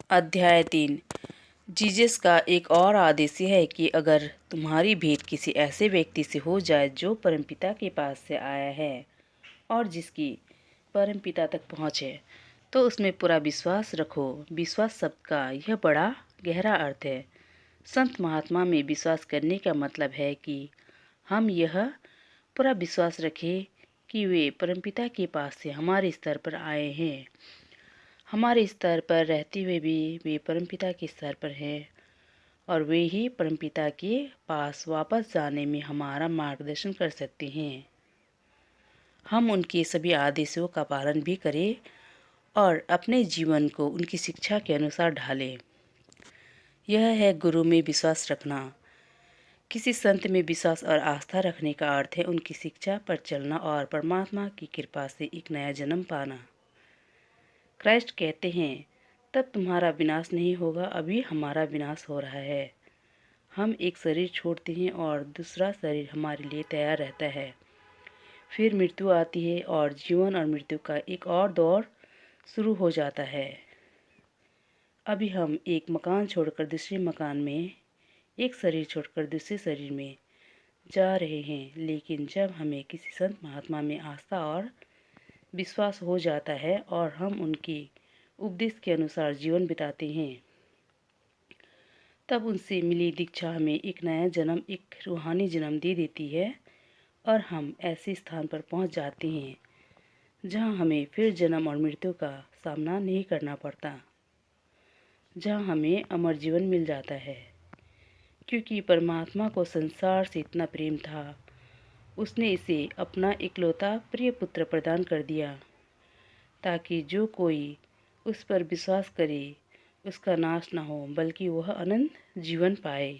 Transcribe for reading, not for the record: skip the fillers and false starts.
अध्याय 3। जीसस का एक और आदेश यह है कि अगर तुम्हारी भेंट किसी ऐसे व्यक्ति से हो जाए जो परमपिता के पास से आया है और जिसकी परमपिता तक पहुँच है, तो उसमें पूरा विश्वास रखो। विश्वास शब्द का यह बड़ा गहरा अर्थ है। संत महात्मा में विश्वास करने का मतलब है कि हम यह पूरा विश्वास रखें कि वे परमपिता के पास से हमारे स्तर पर आए हैं। हमारे स्तर पर रहते हुए भी वे परमपिता के स्तर पर हैं और वे ही परमपिता के पास वापस जाने में हमारा मार्गदर्शन कर सकते हैं। हम उनके सभी आदेशों का पालन भी करें और अपने जीवन को उनकी शिक्षा के अनुसार ढालें। यह है गुरु में विश्वास रखना। किसी संत में विश्वास और आस्था रखने का अर्थ है उनकी शिक्षा पर चलना और परमात्मा की कृपा से एक नया जन्म पाना। क्राइस्ट कहते हैं, तब तुम्हारा विनाश नहीं होगा, अभी हमारा विनाश हो रहा है। हम एक शरीर छोड़ते हैं और दूसरा शरीर हमारे लिए तैयार रहता है। फिर मृत्यु आती है और जीवन और मृत्यु का एक और दौर शुरू हो जाता है। अभी हम एक मकान छोड़कर दूसरे मकान में, एक शरीर छोड़कर दूसरे शरीर में जा रहे हैं, लेकिन जब हमें किसी संत महात्मा में आस्था और विश्वास हो जाता है और हम उनकी उपदेश के अनुसार जीवन बिताते हैं, तब उनसे मिली दीक्षा हमें एक नया जन्म, एक रूहानी जन्म दे देती है और हम ऐसे स्थान पर पहुंच जाते हैं जहां हमें फिर जन्म और मृत्यु का सामना नहीं करना पड़ता, जहां हमें अमर जीवन मिल जाता है। क्योंकि परमात्मा को संसार से इतना प्रेम था, उसने इसे अपना इकलौता प्रिय पुत्र प्रदान कर दिया, ताकि जो कोई उस पर विश्वास करे उसका नाश न हो, बल्कि वह अनंत जीवन पाए।